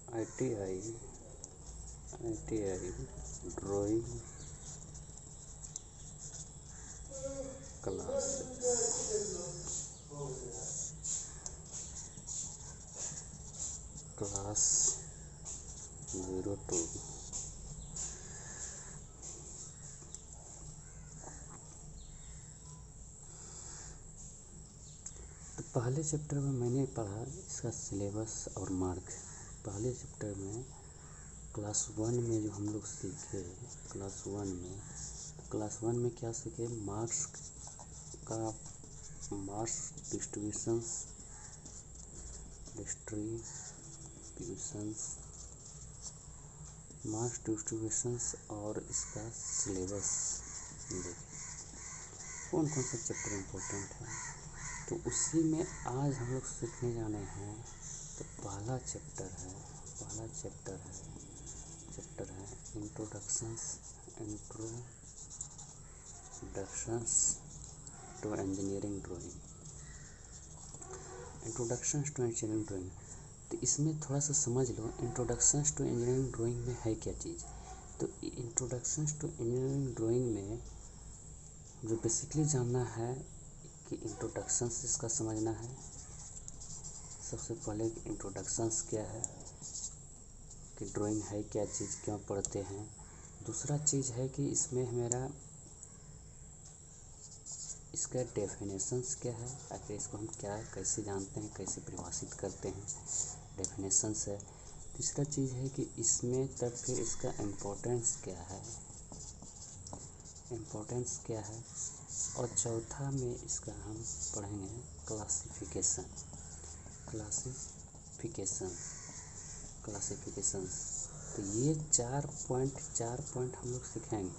ITI drawing class 02। तो पहले chapter में मैंने पढ़ा इसका सिलेबस और मार्क। पहले चैप्टर में क्लास 1 में जो हम लोग सीखे, क्लास 1 में क्या सीखे, मार्क्स डिस्ट्रीब्यूशंस और इसका सिलेबस देखें कौन कौन सा चैप्टर इम्पोर्टेंट है। तो उसी में आज हम लोग सीखने जाने हैं। तो पहला चैप्टर है इंट्रोडक्शंस टू इंजीनियरिंग ड्राइंग। तो इसमें थोड़ा सा समझ लो इंट्रोडक्शंस टू इंजीनियरिंग ड्राइंग में है क्या चीज़। तो इंट्रोडक्शंस टू इंजीनियरिंग ड्राइंग में जो बेसिकली जानना है कि इंट्रोडक्शंस इसका समझना है। सबसे पहले इंट्रोडक्शंस क्या है, कि ड्राइंग है क्या चीज़, क्यों पढ़ते हैं। दूसरा चीज़ है कि इसमें मेरा इसका डेफिनेशंस क्या है, आखिर इसको हम क्या कैसे जानते हैं, कैसे परिभाषित करते हैं, डेफिनेशंस है। तीसरा चीज़ है कि इसमें तब फिर इसका इम्पोर्टेंस क्या है। और चौथा में इसका हम पढ़ेंगे क्लासिफिकेशंस। तो ये चार पॉइंट हम लोग सीखेंगे।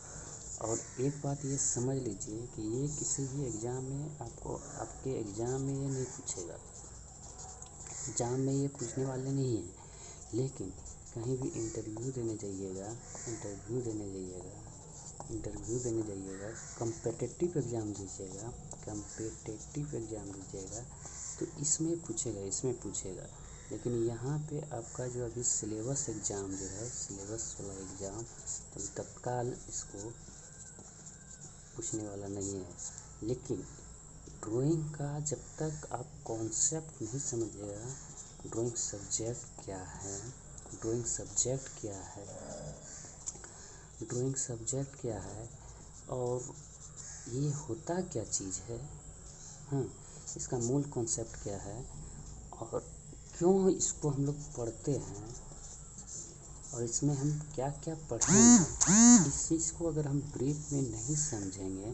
और एक बात ये समझ लीजिए कि ये किसी भी एग्ज़ाम में आपके एग्ज़ाम में ये नहीं पूछेगा, एग्ज़ाम में ये पूछने वाले नहीं हैं। लेकिन कहीं भी इंटरव्यू देने जाइएगा, कम्पिटिटिव एग्ज़ाम दीजिएगा, तो इसमें पूछेगा। लेकिन यहाँ पे आपका जो अभी सिलेबस वाला एग्ज़ाम तो तत्काल इसको पूछने वाला नहीं है। लेकिन ड्राइंग का जब तक आप कॉन्सेप्ट नहीं समझिएगा, ड्राइंग सब्जेक्ट क्या है और ये होता क्या चीज़ है, इसका मूल कॉन्सेप्ट क्या है और क्यों इसको हम लोग पढ़ते हैं और इसमें हम क्या क्या पढ़ेंगे, इस चीज़ को अगर हम ब्रीफ में नहीं समझेंगे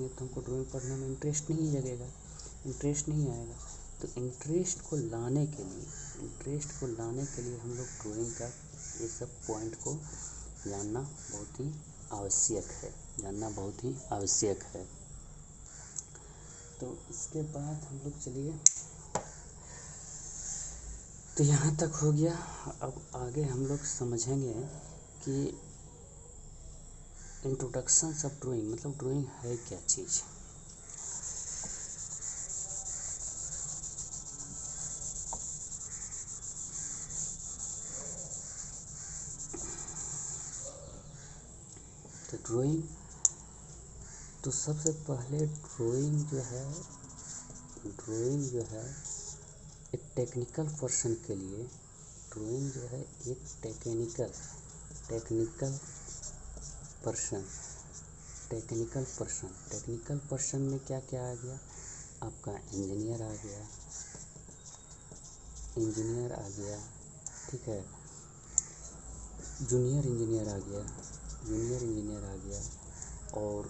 तो हमको ड्राइंग पढ़ने में इंटरेस्ट नहीं आएगा। तो इंटरेस्ट को लाने के लिए हम लोग ड्राइंग का ये सब पॉइंट को जानना बहुत ही आवश्यक है। तो इसके बाद हम लोग चलिए, तो यहाँ तक हो गया। अब आगे हम लोग समझेंगे कि इंट्रोडक्शंस ऑफ ड्राइंग मतलब ड्राइंग है क्या चीज़। तो सबसे पहले ड्राइंग जो है एक टेक्निकल पर्सन के लिए, टेक्निकल पर्सन में क्या क्या आ गया, आपका इंजीनियर आ गया, ठीक है, जूनियर इंजीनियर आ गया और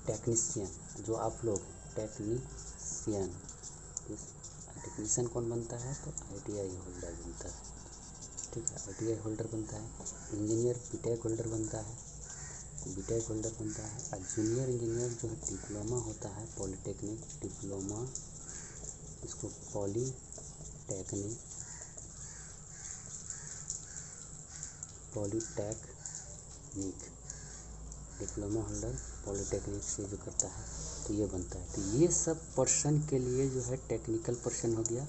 टेक्नीशियन जो आप लोग टेक्नीशियन कौन बनता है, तो ITI होल्डर बनता है, ठीक है, ITI होल्डर बनता है। इंजीनियर बीटेक होल्डर बनता है, और जूनियर इंजीनियर जो है डिप्लोमा होता है, पॉलीटेक्निक डिप्लोमा, इसको पॉलीटेक्निक डिप्लोमा होल्डर पॉलीटेक्निक से जो करता है तो ये बनता है। तो ये सब पर्सन के लिए जो है टेक्निकल पर्सन हो गया।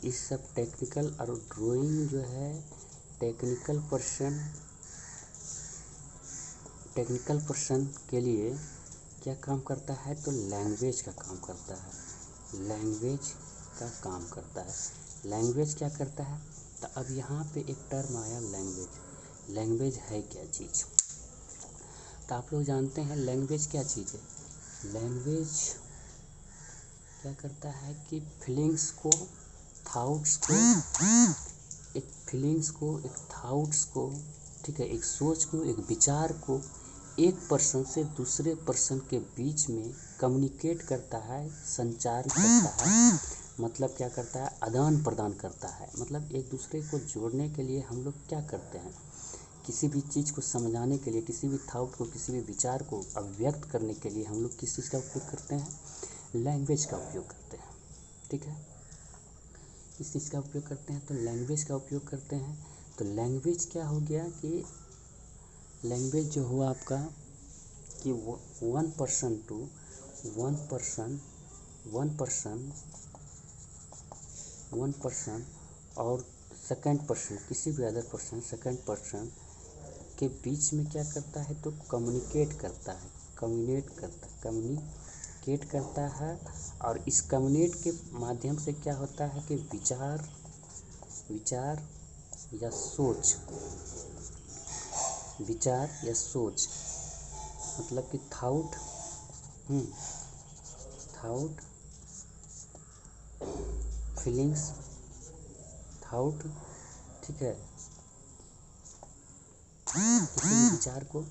इस सब टेक्निकल और ड्राइंग जो है टेक्निकल पर्सन के लिए क्या काम करता है, तो लैंग्वेज का काम करता है। लैंग्वेज का काम करता है। लैंग्वेज क्या करता है, तो अब यहाँ पे एक टर्म आया लैंग्वेज। लैंग्वेज है क्या चीज़, तो आप लोग जानते हैं लैंग्वेज क्या चीज़ है। लैंग्वेज क्या करता है कि फीलिंग्स को, थाउट्स को, एक थाउट्स को, ठीक है, एक सोच को, एक विचार को एक पर्सन से दूसरे पर्सन के बीच में कम्युनिकेट करता है, संचार करता है। मतलब क्या करता है, आदान प्रदान करता है। मतलब एक दूसरे को जोड़ने के लिए हम लोग क्या करते हैं, किसी भी चीज़ को समझाने के लिए, किसी भी थाउट को, किसी भी विचार को अभिव्यक्त करने के लिए हम लोग किस चीज़ का उपयोग करते हैं, लैंग्वेज का उपयोग करते हैं। ठीक है, इस चीज़ का उपयोग करते हैं, तो लैंग्वेज का उपयोग करते हैं। तो लैंग्वेज क्या हो गया कि लैंग्वेज जो हुआ आपका कि one person to one person और सेकंड पर्सन, किसी भी अदर पर्सन, सेकंड पर्सन के बीच में क्या करता है, तो कम्युनिकेट करता है। और इस कम्युनिकेट के माध्यम से क्या होता है कि विचार या सोच, मतलब कि थाउट, फीलिंग्स, थाउट, ठीक है, किसी भी विचार को,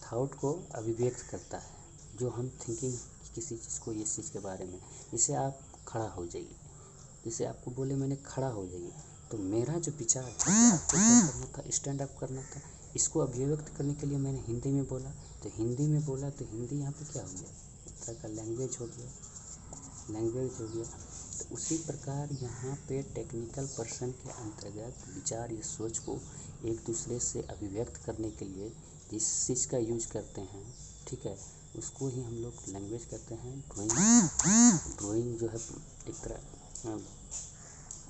थाउट को अभिव्यक्त करता है। जो हम थिंकिंग किसी चीज़ को, इस चीज़ के बारे में, जैसे आप खड़ा हो जाइए, जैसे आपको बोले मैंने खड़ा हो जाइए, तो मेरा जो विचार था, आपको क्या करना था, स्टैंड अप करना था। इसको अभिव्यक्त करने के लिए मैंने हिंदी में बोला, तो हिंदी यहाँ पे क्या हो गया, एक तरह का लैंग्वेज हो गया। तो उसी प्रकार यहाँ पे टेक्निकल पर्सन के अंतर्गत विचार या सोच को एक दूसरे से अभिव्यक्त करने के लिए जिस चीज़ का यूज करते हैं, ठीक है, उसको ही हम लोग लैंग्वेज कहते हैं। ड्राइंग जो है एक तरह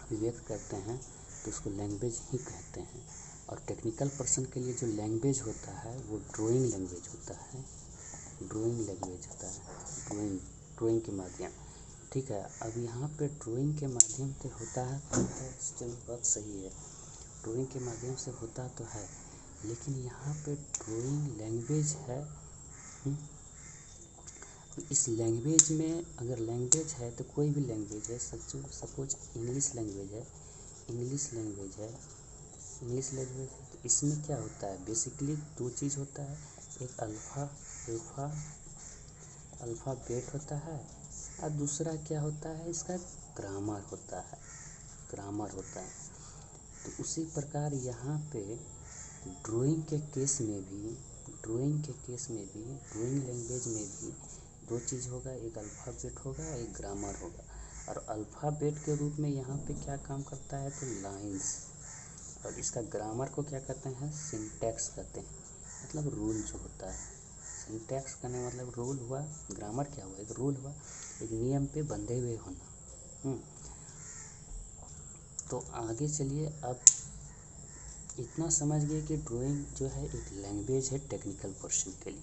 अभिव्यक्त करते हैं, तो उसको लैंग्वेज ही कहते हैं। और टेक्निकल पर्सन के लिए जो लैंग्वेज होता है वो ड्राइंग लैंग्वेज होता है। ड्राइंग के माध्यम, ठीक है। अब यहाँ पे ड्राइंग के माध्यम से होता है, तो चलो बात सही है, ड्राइंग के माध्यम से होता तो है, लेकिन यहाँ पे ड्राइंग लैंग्वेज है। इस लैंग्वेज में अगर लैंग्वेज है तो कोई भी लैंग्वेज है, सपोज इंग्लिश लैंग्वेज है, तो इसमें क्या होता है, बेसिकली दो चीज़ होता है। एक अल्फ़ाबेट होता है, और दूसरा क्या होता है, इसका ग्रामर होता है। तो उसी प्रकार यहाँ पे ड्राइंग के केस में भी, ड्राइंग लैंग्वेज में भी दो चीज़ होगा, एक अल्फ़ाबेट होगा, एक ग्रामर होगा। और अल्फ़ाबेट के रूप में यहाँ पे क्या काम करता है, तो लाइंस। और इसका ग्रामर को क्या कहते हैं, सिंटैक्स कहते हैं, मतलब रूल जो होता है। सिंटैक्स कहने मतलब रूल हुआ, ग्रामर क्या हुआ, एक रूल हुआ, एक नियम पे बंधे हुए होना। तो आगे चलिए, अब इतना समझ गए कि ड्राइंग जो है एक लैंग्वेज है टेक्निकल पर्सन के लिए।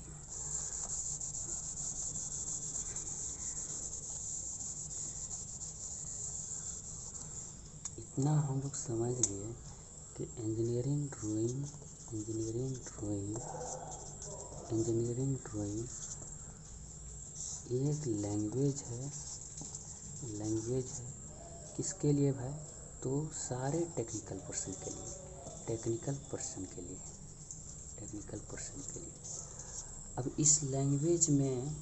इतना हम लोग समझ गए कि इंजीनियरिंग ड्राइंग एक लैंग्वेज है। किसके लिए भाई, तो सारे टेक्निकल पर्सन के लिए। अब इस लैंग्वेज में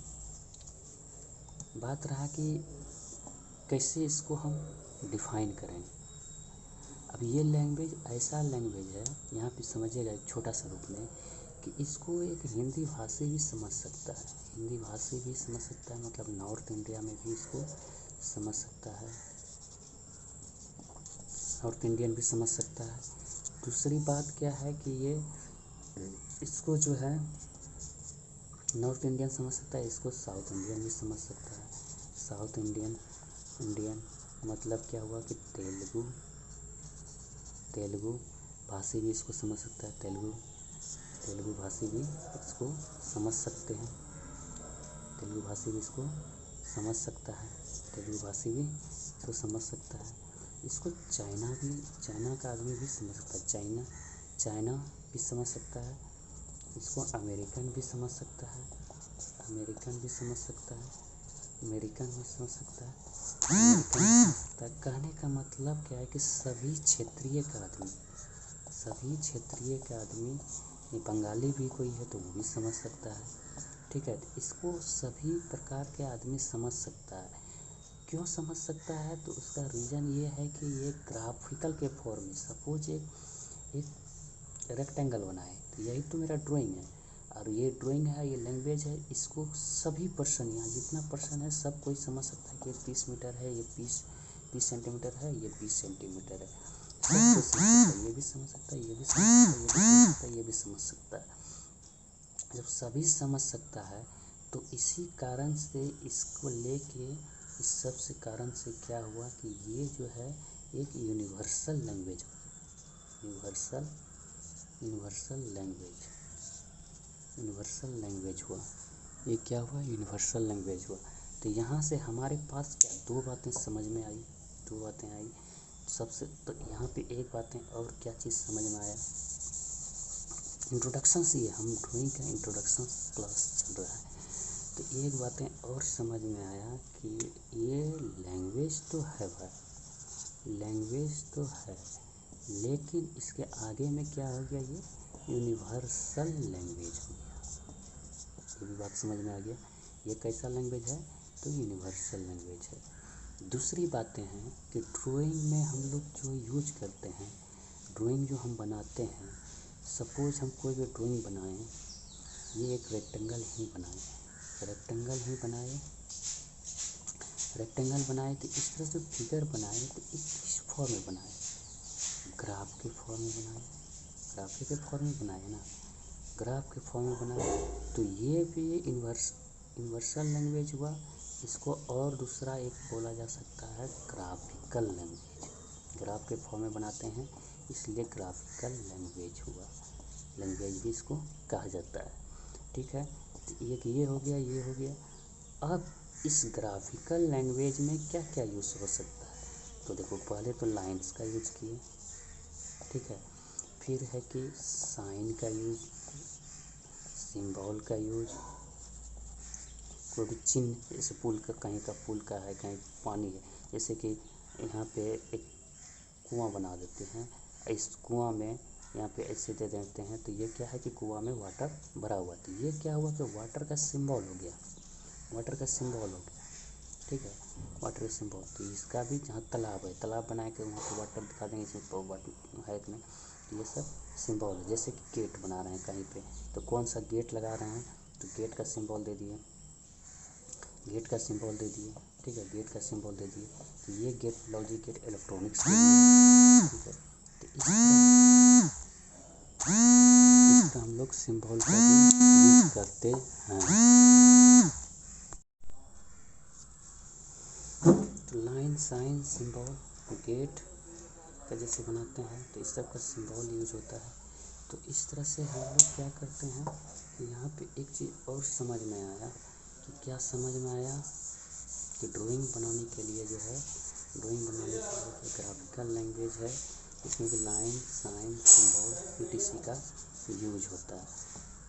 बात रहा कि कैसे इसको हम डिफ़ाइन करेंगे। अब ये लैंग्वेज ऐसा लैंग्वेज है, यहाँ पे समझिएगा एक छोटा सा रूप में, कि इसको एक हिंदी भाषी भी समझ सकता है। मतलब नॉर्थ इंडिया में भी इसको समझ सकता है, नॉर्थ इंडियन भी समझ सकता है। दूसरी बात क्या है कि ये इसको जो है नॉर्थ इंडियन समझ सकता है इसको, साउथ इंडियन भी समझ सकता है। साउथ इंडियन इंडियन मतलब क्या हुआ कि तेलुगु भाषी भी इसको समझ सकता है। तेलुगु भाषी भी इसको समझ सकते हैं। तेलुगु भाषी भी इसको समझ सकता है। तेलुगु भाषी भी इसको समझ सकता है। इसको चाइना का आदमी भी समझ सकता है। चाइना भी समझ सकता है। इसको अमेरिकन भी समझ सकता है। अमेरिकन भी समझ सकता है। अमेरिकन भी समझ सकता है। अमेरिकन भी समझ सकता है। कहने का मतलब क्या है कि सभी क्षेत्रीय का आदमी, ये बंगाली भी कोई है तो वो भी समझ सकता है। ठीक है, तो इसको सभी प्रकार के आदमी समझ सकता है। क्यों समझ सकता है? तो उसका रीज़न ये है कि ये ग्राफिकल के फॉर्म में, सपोज एक रेक्टेंगल बनाए तो यही तो मेरा ड्राइंग है, और ये ड्राइंग है, ये लैंग्वेज है, इसको सभी पर्सन, यहाँ जितना पर्सन है सब कोई समझ सकता है कि ये 30 मीटर है, ये 20 सेंटीमीटर है, ये 20 सेंटीमीटर है। सब कोई समझ सकता है, ये भी समझ सकता है, ये भी समझ सकता है, ये भी समझ सकता है, ये भी समझ सकता है। जब सभी समझ सकता है तो इसी कारण से इसको लेके, इस सब से कारण से क्या हुआ कि ये जो है एक यूनिवर्सल लैंग्वेज हुई। यूनिवर्सल लैंग्वेज हुआ। ये क्या हुआ? यूनिवर्सल लैंग्वेज हुआ। तो यहाँ से हमारे पास क्या दो बातें समझ में आई, सबसे तो यहाँ पे एक बातें और क्या चीज़ समझ में आया, इंट्रोडक्शन से, ये हम ड्राइंग का इंट्रोडक्शन क्लास चल रहा है, तो एक बातें और समझ में आया कि ये लैंग्वेज तो है भाई, लैंग्वेज तो है, लेकिन इसके आगे में क्या हो गया, ये यूनिवर्सल लैंग्वेज हो गया। ये भी बात समझ में आ गया। ये कैसा लैंग्वेज है? तो यूनिवर्सल लैंग्वेज है। दूसरी बातें हैं कि ड्राइंग में हम लोग जो यूज करते हैं, ड्राइंग जो हम बनाते हैं, सपोज हम कोई भी ड्राइंग बनाएं, ये एक रेक्टेंगल ही बनाए, रेक्टेंगल बनाए तो इस तरह से फिगर बनाए तो इस फॉर्म में बनाए, ग्राफ के फॉर्म में बनाए, ग्राफिक के फॉर्म में बनाए ना, ग्राफ के फॉर्म में बनाए, तो ये भी यूनिवर्सल लैंग्वेज हुआ। इसको और दूसरा एक बोला जा सकता है ग्राफिकल लैंग्वेज। ग्राफ के फॉर्म में बनाते हैं इसलिए ग्राफिकल लैंग्वेज हुआ, लैंग्वेज भी इसको कहा जाता है। ठीक है, तो एक ये हो गया। अब इस ग्राफिकल लैंग्वेज में क्या क्या यूज़ हो सकता है? तो देखो, पहले तो लाइंस का यूज़ किए, ठीक है, फिर है कि साइन का यूज़, सिंबल का यूज, कोई भी चिन्ह, जैसे पुल का, कहीं का पुल का है, कहीं पानी है, जैसे कि यहाँ पे एक कुआं बना देते हैं, इस कुआं में यहाँ पे ऐसे दे देते हैं, तो ये क्या है कि कुआं में वाटर भरा हुआ, तो ये क्या हुआ कि वाटर का सिंबल हो गया, ठीक है, वाटर सिंबल। तो इसका भी, जहाँ तालाब है, तालाब बना के वहाँ पे वाटर दिखा देंगे, इसमें वाटर है कि नहीं, तो ये सब सिंबल है। जैसे कि गेट बना रहे हैं कहीं पे, तो कौन सा गेट लगा रहे हैं, तो गेट का सिंबल दे दिए, ठीक है, गेट का सिंबल दे दिए, तो ये गेट लॉजिक गेट इलेक्ट्रॉनिक्स के लिए, ठीक है, तो इसका हम लोग सिंबल का भी यूज करते हैं। तो लाइन, साइन, सिंबल, गेट का जैसे बनाते हैं तो इस सब का सिंबल यूज होता है। तो इस तरह से हम लोग क्या करते हैं कि यहाँ पे एक चीज़ और समझ में आया, कि क्या समझ में आया कि ड्राइंग बनाने के लिए जो है, ग्राफिकल लैंग्वेज है, इसमें भी लाइन, साइन, सिंबल, ईटीसी का यूज होता है।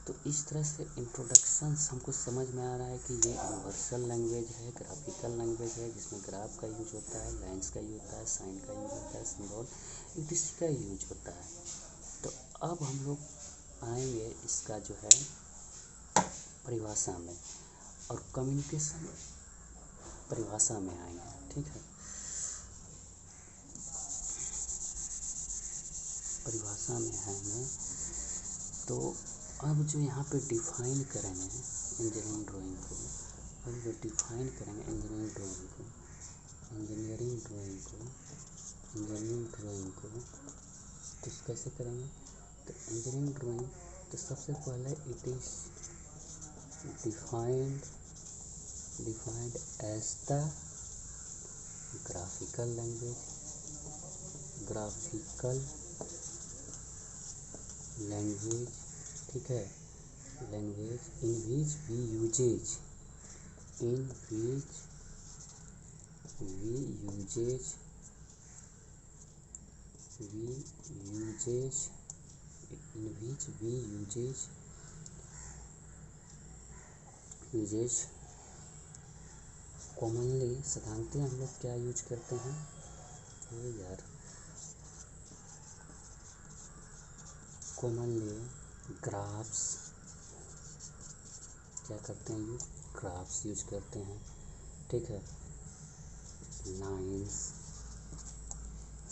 तो इस तरह से इंट्रोडक्शन हमको समझ में आ रहा है कि ये यूनिवर्सल लैंग्वेज है, ग्राफिकल लैंग्वेज है, जिसमें ग्राफ का यूज होता है, लाइंस का यूज होता है, साइन का यूज होता है, सिंबल, ईटीसी का यूज होता है। तो अब हम लोग आएंगे इसका जो है परिभाषा में, और कम्युनिकेशन परिभाषा में आएंगे, ठीक है। परिभाषा में आएंगे तो अब जो यहाँ पे डिफाइन करेंगे इंजीनियरिंग ड्राइंग को, अब जो डिफाइन करेंगे इंजीनियरिंग ड्राइंग को तो कैसे करेंगे? तो इंजीनियरिंग ड्राइंग, तो सबसे पहले defined as the graphical language ठीक है, language in which we uses commonly, साधारणतः हम लोग क्या यूज करते हैं यार, कॉमनली ग्राफ्स क्या करते हैं यूज, ग्राफ्स यूज करते हैं, ठीक है, लाइन्स,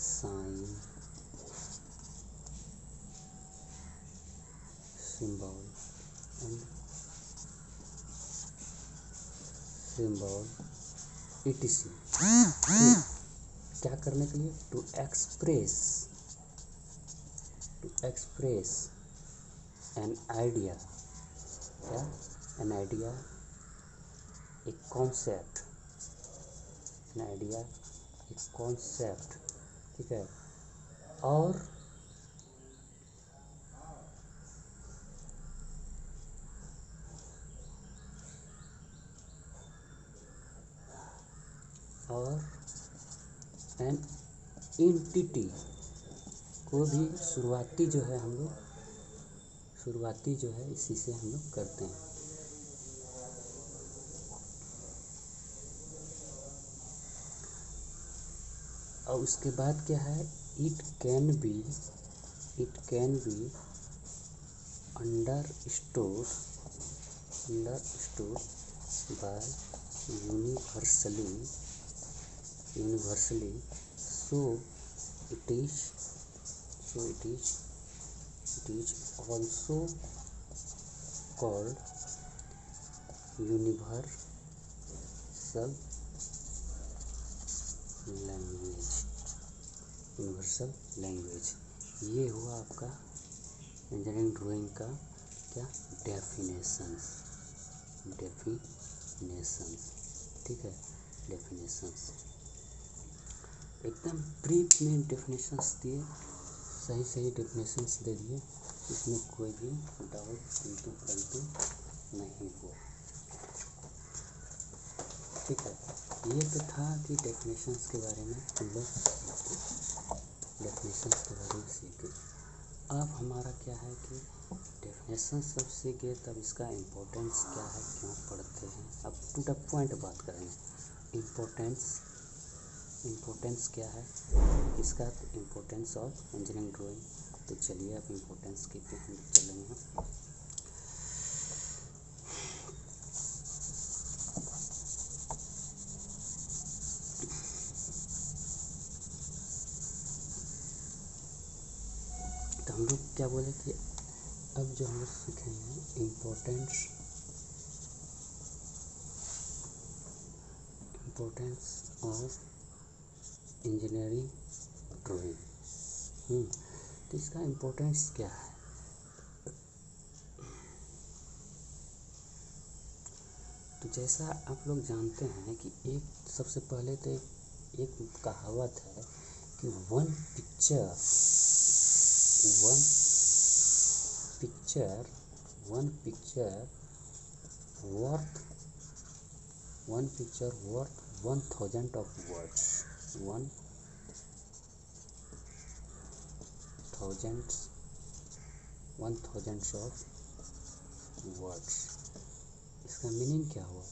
साइन, सिंबल etc. क्या करने के लिए, टू एक्सप्रेस एन आइडिया, क्या, एन आइडिया, एक कॉन्सेप्ट, ठीक है, और एन एंटिटी को भी शुरुआती जो है इसी से हम लोग करते हैं। और उसके बाद क्या है, it can be understood by universally, so it is also called universal language। ये हुआ आपका इंजीनियरिंग ड्राइंग का क्या, डेफिनेशंस, ठीक है, डेफिनेशंस एकदम ब्रीफ में डेफिनेशंस दिए, सही डेफिनेशंस दे दिए, इसमें कोई भी डाउट परंतु नहीं हो, ठीक है। ये तो था कि डेफिनेशंस के बारे में हम लोग सीखे। अब हमारा क्या है कि डेफिनेशन सब सीखे, तब इसका इम्पोर्टेंस क्या है, क्यों पढ़ते हैं, अब टू द पॉइंट बात करेंगे। इम्पोर्टेंस क्या है इसका, इम्पोर्टेंस ऑफ इंजीनियरिंग ड्राइंग। तो चलिए अब इम्पोर्टेंस के पे हम चलेंगे। तो हम लोग क्या बोले कि अब जो हम लोग सीखेंगे इम्पोर्टेंस ऑफ इंजीनियरिंग ड्राइंग। तो इसका इम्पोर्टेंस क्या है, तो जैसा आप लोग जानते हैं कि एक सबसे पहले तो एक कहावत है कि one picture worth 1000 of words। 1000 of words। इसका मीनिंग क्या हुआ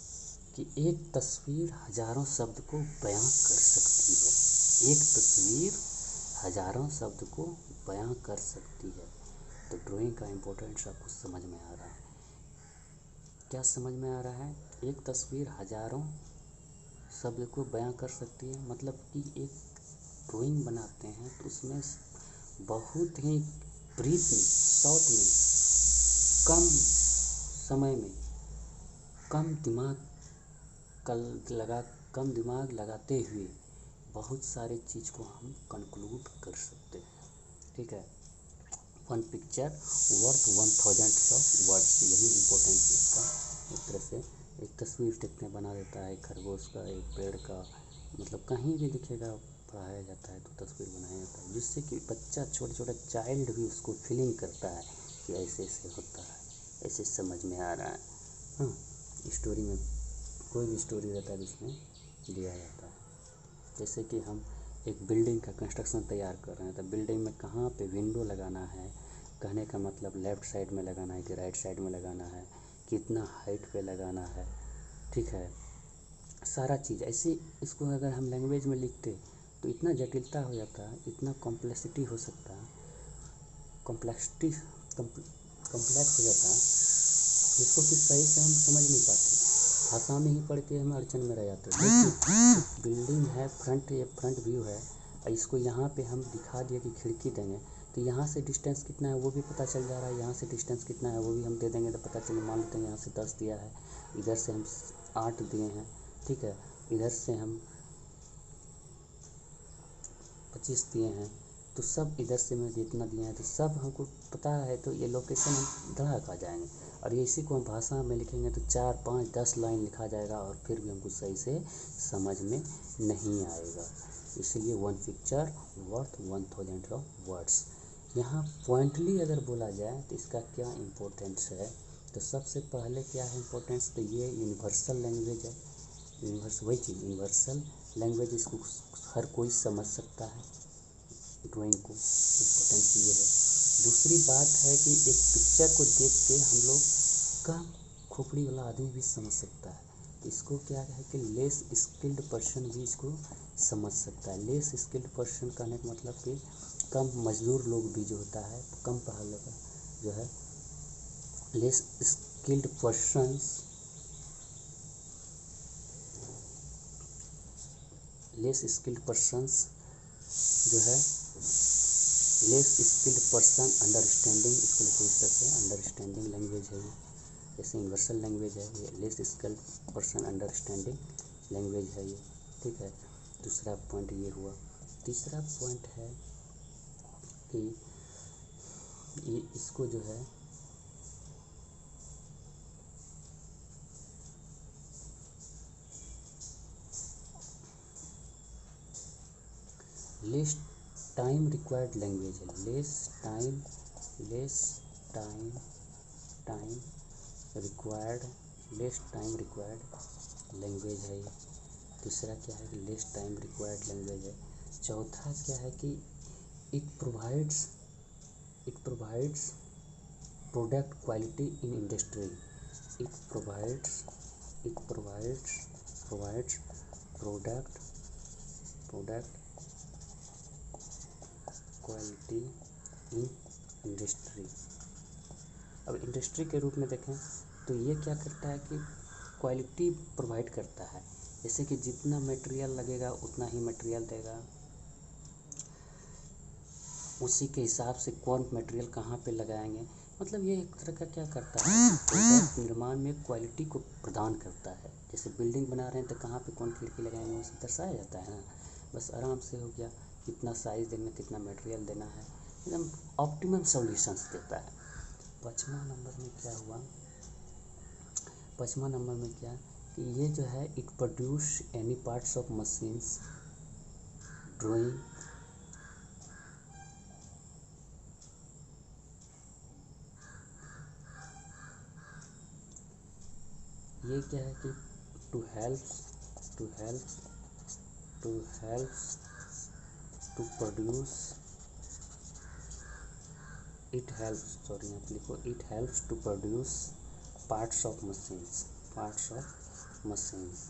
कि एक तस्वीर हजारों शब्द को बयां कर सकती है, तो ड्राइंग का इम्पोर्टेंस आपको समझ में आ रहा है, क्या समझ में आ रहा है, एक तस्वीर हजारों शब्द को बयां कर सकती है, मतलब कि एक ड्राइंग बनाते हैं तो उसमें बहुत ही ब्रीफ में, शॉर्ट में, कम समय में, कम दिमाग लगाते हुए बहुत सारे चीज़ को हम कंक्लूड कर सकते हैं, ठीक है। One picture worth 1000 of words, यही इम्पोर्टेंस इसका एक तरह से एक तस्वीर टिकने बना देता है, एक खरगोश का, एक पेड़ का, मतलब कहीं भी दिखेगा पढ़ाया जाता है तो तस्वीर बनाया जाता है, जिससे कि बच्चा छोटा छोटा चाइल्ड भी उसको फीलिंग करता है कि ऐसे ऐसे होता है, ऐसे समझ में आ रहा है। हाँ, स्टोरी में कोई भी स्टोरी रहता है जिसमें दिया जाता है। जैसे कि हम एक बिल्डिंग का कंस्ट्रक्शन तैयार कर रहे हैं, तो बिल्डिंग में कहाँ पे विंडो लगाना है, कहने का मतलब लेफ़्ट साइड में लगाना है कि राइट साइड में लगाना है, कितना हाइट पे लगाना है, ठीक है, सारा चीज़ ऐसे। इसको अगर हम लैंग्वेज में लिखते तो इतना जटिलता हो जाता, इतना कॉम्प्लेक्सिटी हो सकता, कॉम्प्लेक्सिटी कॉम्प्लेक्स हो जाता, जिसको कि सही से हम समझ नहीं पाते, भाषा में ही पढ़ के हम अड़चन में रह जाते हैं। देखिए बिल्डिंग है, फ्रंट, ये फ्रंट व्यू है, और इसको यहाँ पे हम दिखा दिए कि खिड़की देंगे, तो यहाँ से डिस्टेंस कितना है वो भी पता चल जा रहा है, यहाँ से डिस्टेंस कितना है वो भी हम दे देंगे तो पता चले। मान लेते हैं यहाँ से 10 दिया है, इधर से हम 8 दिए हैं, ठीक है, इधर से हम 25 दिए हैं, तो सब इधर से में जितना दिए हैं तो सब हमको पता है, तो ये लोकेशन हम धड़ाक आ जाएंगे। और ये इसी को हम भाषा में लिखेंगे तो 4, 5, 10 लाइन लिखा जाएगा और फिर भी हमको सही से समझ में नहीं आएगा। इसलिए one picture worth 1000 of words. यहाँ पॉइंटली अगर बोला जाए तो इसका क्या इम्पोर्टेंस है, तो सबसे पहले क्या है इम्पोर्टेंस, तो ये यूनिवर्सल लैंग्वेज है। वही चीज़ यूनिवर्सल लैंग्वेज, इसको हर कोई समझ सकता है, ड्राइंग को इम्पोर्टेंस ये है। दूसरी बात है कि एक पिक्चर को देख के हम लोग का खोपड़ी वाला आदमी भी समझ सकता है, तो इसको क्या है कि लेस स्किल्ड पर्सन भी इसको समझ सकता है। लेस स्किल्ड पर्सन कहने का मतलब कि कम मजदूर लोग भी जो होता है, कम पढ़ा लिखा जो है, less skilled persons, less skilled persons जो है, लेस स्किल्ड पर्सन अंडरस्टैंडिंग, इसको लिखो इस तरह से, अंडरस्टैंडिंग लैंग्वेज है ये, जैसे यूनिवर्सल लैंग्वेज है ये, less skilled person understanding language है ये, ठीक है। दूसरा पॉइंट ये हुआ। तीसरा पॉइंट है कि ये इसको जो है लेस टाइम रिक्वायर्ड लैंग्वेज है, less time time required, less time required language है ये। तीसरा क्या है कि लेस टाइम रिक्वायर्ड लैंग्वेज है। चौथा क्या है कि it provides product quality in industry, it provides product quality in industry. अब इंडस्ट्री के रूप में देखें तो ये क्या करता है कि क्वालिटी प्रोवाइड करता है, जैसे कि जितना मटेरियल लगेगा उतना ही मटेरियल देगा, उसी के हिसाब से कौन मटेरियल कहाँ पे लगाएंगे, मतलब ये एक तरह का क्या करता है, प्रोडक्ट निर्माण में क्वालिटी को प्रदान करता है। जैसे बिल्डिंग बना रहे हैं तो कहाँ पे कौन खिड़की लगाएंगे उसे दर्शाया जाता है ना, बस आराम से हो गया, कितना साइज़ देना, कितना मटेरियल देना है, एकदम ऑप्टिमम सॉल्यूशंस देता है। पाँचवा नंबर में क्या हुआ, पाँचवा नंबर में क्या कि ये जो है it produce any parts of machines drawing, ये क्या है कि to help to produce, it helps, sorry यहाँ पे लिखो, it helps to produce parts of machines.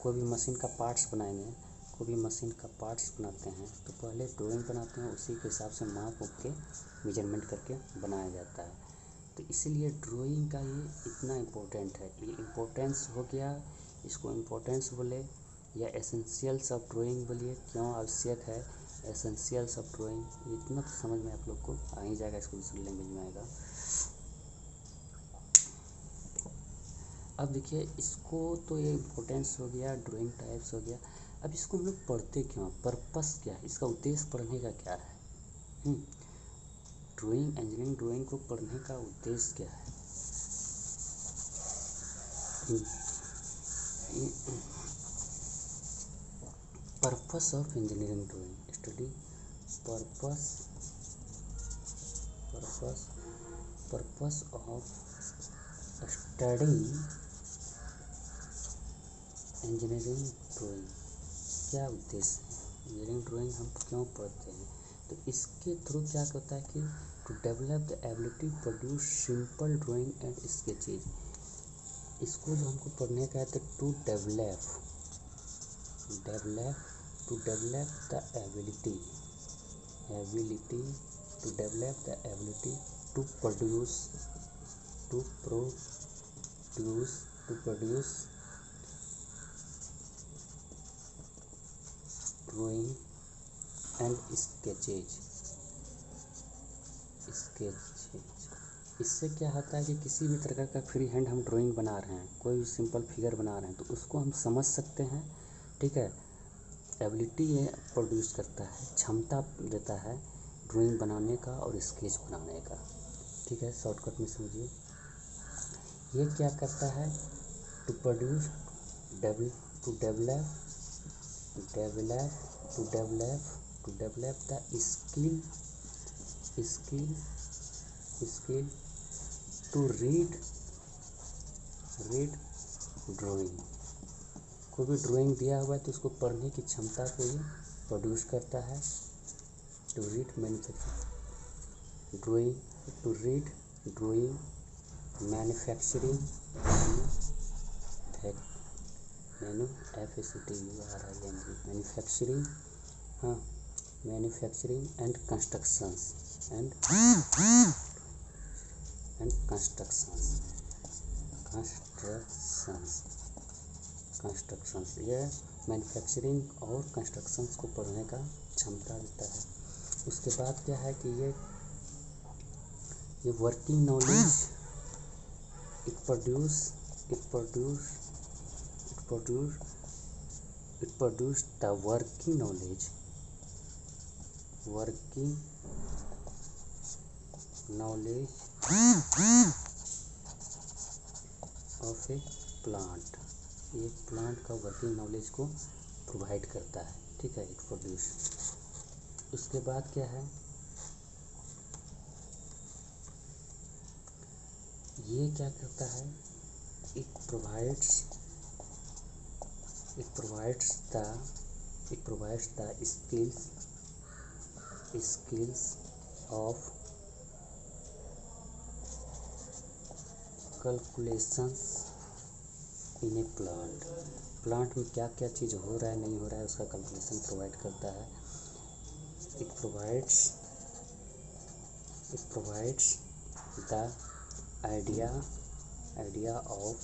कोई भी मशीन का पार्ट्स बनाएंगे, कोई भी मशीन का पार्ट्स बनाते हैं तो पहले ड्राइंग बनाते हैं, उसी के हिसाब से माप उप के मेजरमेंट करके बनाया जाता है। तो इसीलिए ड्राइंग का ये इतना इम्पोर्टेंट है, ये इम्पोर्टेंस हो गया, इसको इम्पोर्टेंस बोले या एसेंशियल्स ऑफ ड्राइंग बोलिए, क्यों आवश्यक है एसेंशियल्स ऑफ ड्राइंग, इतना तो समझ में आप लोग को आ ही जाएगा, इसको दूसरी लैंग्वेज में आएगा। अब देखिए इसको तो ये इम्पोर्टेंस हो गया, ड्राइंग टाइप्स हो गया। अब इसको हम लोग पढ़ते क्यों, पर्पस क्या है, इसका उद्देश्य पढ़ने का क्या है, ड्राइंग, इंजीनियरिंग ड्राइंग को पढ़ने का उद्देश्य क्या है। Purpose of engineering drawing study purpose of study engineering drawing. क्या उद्देश्य है इंजीनियरिंग ड्राइंग हम क्यों पढ़ते हैं? तो इसके थ्रू क्या होता है कि to develop the ability produce simple drawing and sketches. इसको जो हमको पढ़ने का है तो to develop the ability to produce drawing and sketches. इससे क्या होता है कि किसी भी प्रकार का फ्री हैंड हम ड्राइंग बना रहे हैं, कोई भी सिंपल फिगर बना रहे हैं, तो उसको हम समझ सकते हैं। ठीक है, एबिलिटी ये प्रोड्यूस करता है, क्षमता देता है ड्राइंग बनाने का और स्केच बनाने का। ठीक है, शॉर्टकट में समझिए। ये क्या करता है? To develop the skill to read drawing. कोई भी ड्राइंग दिया हुआ है तो उसको पढ़ने की क्षमता को ये प्रोड्यूस करता है। To read drawing manufacturing and constructions. ये मैन्युफैक्चरिंग और कंस्ट्रक्शंस को पढ़ने का क्षमता देता है। उसके बाद क्या है कि ये working knowledge it produce the working knowledge of a plant। एक प्लांट का वर्किंग नॉलेज को प्रोवाइड करता है। ठीक है, इट प्रोड्यूस। उसके बाद क्या है? ये क्या करता है? it provides the skills of calculations in a plant। Plant में क्या क्या चीज़ हो रहा है, नहीं हो रहा है, उसका कैलकुलेशन प्रोवाइड करता है। it provides the idea of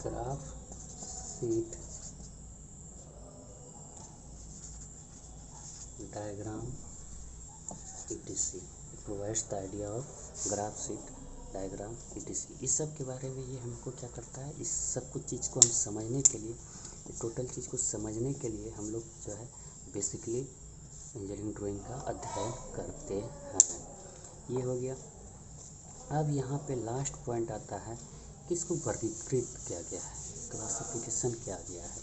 graph sheet diagram etc। it provides the idea of graph sheet diagram etc। इस सब के बारे में ये हमको क्या करता है? इस सब कुछ चीज़ को हम समझने के लिए, टोटल चीज़ को समझने के लिए हम लोग जो है बेसिकली इंजीनियरिंग ड्राइंग का अध्ययन करते हैं। ये हो गया। अब यहाँ पे लास्ट पॉइंट आता है कि इसको वर्गीकृत किया गया है, क्लासिफिकेशन किया गया है।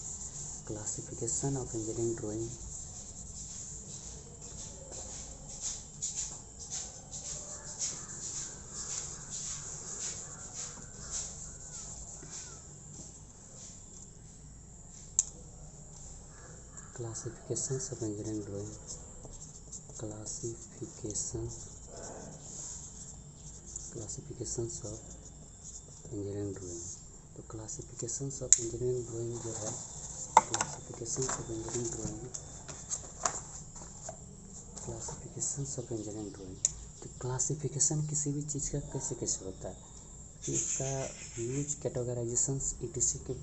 Classification of engineering drawing. Classifications of engineering drawing. Classifications of engineering drawing. तो क्लासिफिकेशंस ऑफ इंजीनियरिंग ड्राइंग जो है, क्लासिफिकेशंस ऑफ इंजीनियरिंग ड्राइंग। तो क्लासिफिकेशन किसी भी चीज़ का कैसे कैसे होता है कि इसका यूज कैटेगराइजेशंस ईटीसी के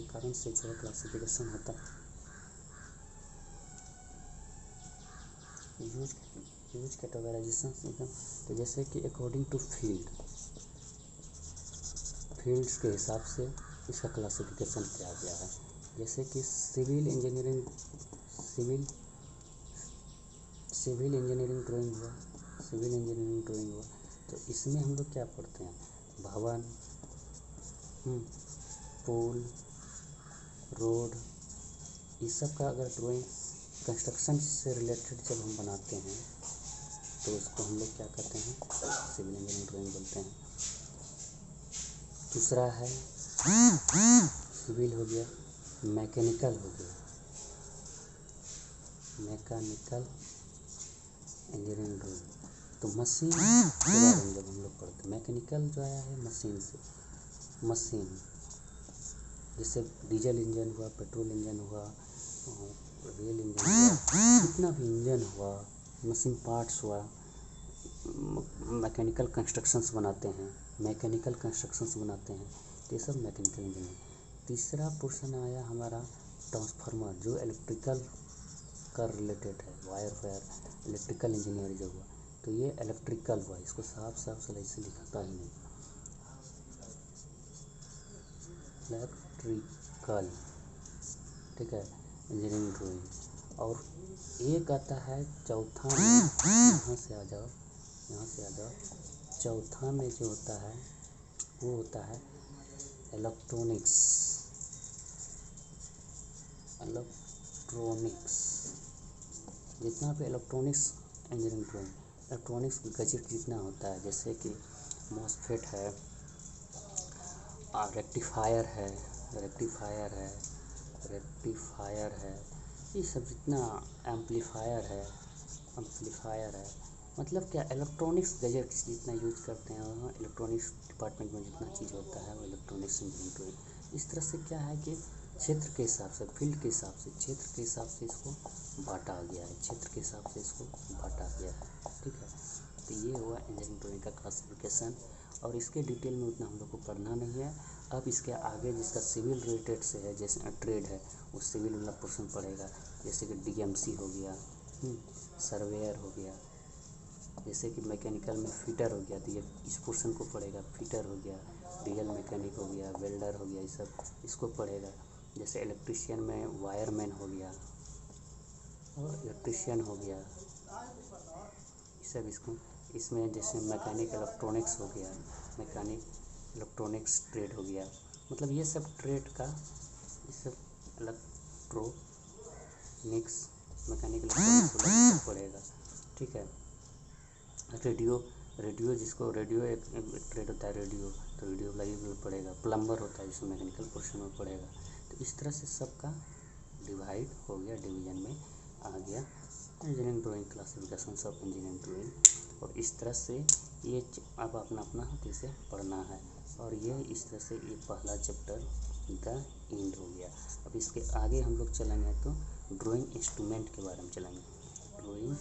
कारण से जो है क्लासिफिकेशन होता है। यूज कैटेगराइजेशन एकदम, तो जैसे कि अकॉर्डिंग टू फील्ड्स के हिसाब से इसका क्लासिफिकेशन किया गया है। जैसे कि सिविल इंजीनियरिंग ड्राइंग हुआ। तो इसमें हम लोग क्या पढ़ते हैं? भवन, पुल, रोड, इस सब का अगर ड्राइंग कंस्ट्रक्शन से रिलेटेड जब हम बनाते हैं तो उसको हम लोग क्या कहते हैं, सिविल इंजीनियरिंग ड्राइंग बोलते हैं। दूसरा है सिविल हो गया, मैकेनिकल हो गया, मैकेनिकल इंजीनियरिंग ड्राइंग। तो मशीन के बारे में जब हम लोग पढ़ते हैं, मैकेनिकल जो आया है मशीन से, मशीन जैसे डीजल इंजन हुआ, पेट्रोल इंजन हुआ, रेल इंजन हुआ, जितना भी इंजन हुआ, मशीन पार्ट्स हुआ, मैकेनिकल कंस्ट्रक्शंस बनाते हैं, मैकेनिकल कंस्ट्रक्शंस बनाते हैं, तो ये सब मैकेनिकल इंजीनियरिंग। तीसरा पोर्शन आया हमारा ट्रांसफार्मर, जो इलेक्ट्रिकल का रिलेटेड है, वायर फायर, इलेक्ट्रिकल इंजीनियर जो हुआ, तो ये इलेक्ट्रिकल हुआ, इसको साफ साफ ऐसे लिखता ही नहीं, इलेक्ट्रिकल, ठीक है, इंजीनियरिंग ड्राइंग। और एक आता है चौथा में, यहाँ से आ जाओ, यहाँ से आ जाओ, चौथा में जो होता है वो होता है इलेक्ट्रॉनिक्स, इलेक्ट्रॉनिक्स, जितना भी electronics engineering drawing, electronics gadget जितना होता है, जैसे कि मॉसफेट है, रेक्टिफायर है, रेक्टिफायर है, रेक्टिफायर है, ये सब जितना एम्पलीफायर है, एम्पलीफायर है, मतलब क्या इलेक्ट्रॉनिक्स गैजेट्स जितना यूज करते हैं, वहाँ इलेक्ट्रॉनिक्स डिपार्टमेंट में जितना चीज़ होता है वो इलेक्ट्रॉनिक्स इंजीनियरिंग ड्राइंग। इस तरह से क्या है कि क्षेत्र के हिसाब से, फील्ड के हिसाब से, क्षेत्र के हिसाब से इसको बांटा गया है, क्षेत्र के हिसाब से इसको बांटा गया है, ठीक है। तो ये हुआ इंजीनियरिंग ड्राइंग का क्लासिफिकेशन, और इसके डिटेल में उतना हम लोग को पढ़ना नहीं है। अब इसके आगे जिसका सिविल रिलेटेड से है, जैसे ट्रेड है, वो सिविल वाला पोर्शन पड़ेगा, जैसे कि डीएमसी हो गया, सर्वेयर हो गया, जैसे कि मैकेनिकल में फिटर हो गया, तो ये इस पोर्शन को पढ़ेगा, फिटर हो गया, डीएल मैकेनिक हो गया, वेल्डर हो गया, ये सब इसको पढ़ेगा। जैसे इलेक्ट्रिशियन में वायरमैन हो गया और इलेक्ट्रिशियन हो गया, ये सब इसको, इसमें जैसे मैकेनिक इलेक्ट्रॉनिक्स हो गया, मैकेनिक इलेक्ट्रॉनिक्स ट्रेड हो गया, मतलब ये सब ट्रेड का, ये सब इलेक्ट्रॉनिक्स मैकेनिक इलेक्ट्रॉनिक्स पढ़ेगा, ठीक है। रेडियो, रेडियो जिसको रेडियो एक ट्रेड होता है, रेडियो, तो रेडियो वाला ये पढ़ेगा। प्लम्बर होता है जिसमें मैकेनिकल पोर्शन में पढ़ेगा। तो इस तरह से सबका डिवाइड हो गया, डिवीजन में आ गया engineering drawing, classification of engineering drawing. और इस तरह से ये अब अपना अपना हाथ से पढ़ना है, और ये इस तरह से ये पहला चैप्टर द एंड हो गया। अब इसके आगे हम लोग चलेंगे तो ड्राइंग इंस्ट्रूमेंट के बारे में चलेंगे। ड्राइंग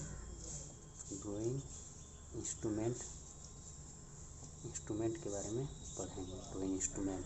इंस्ट्रूमेंट के बारे में पढ़ेंगे। Drawing instrument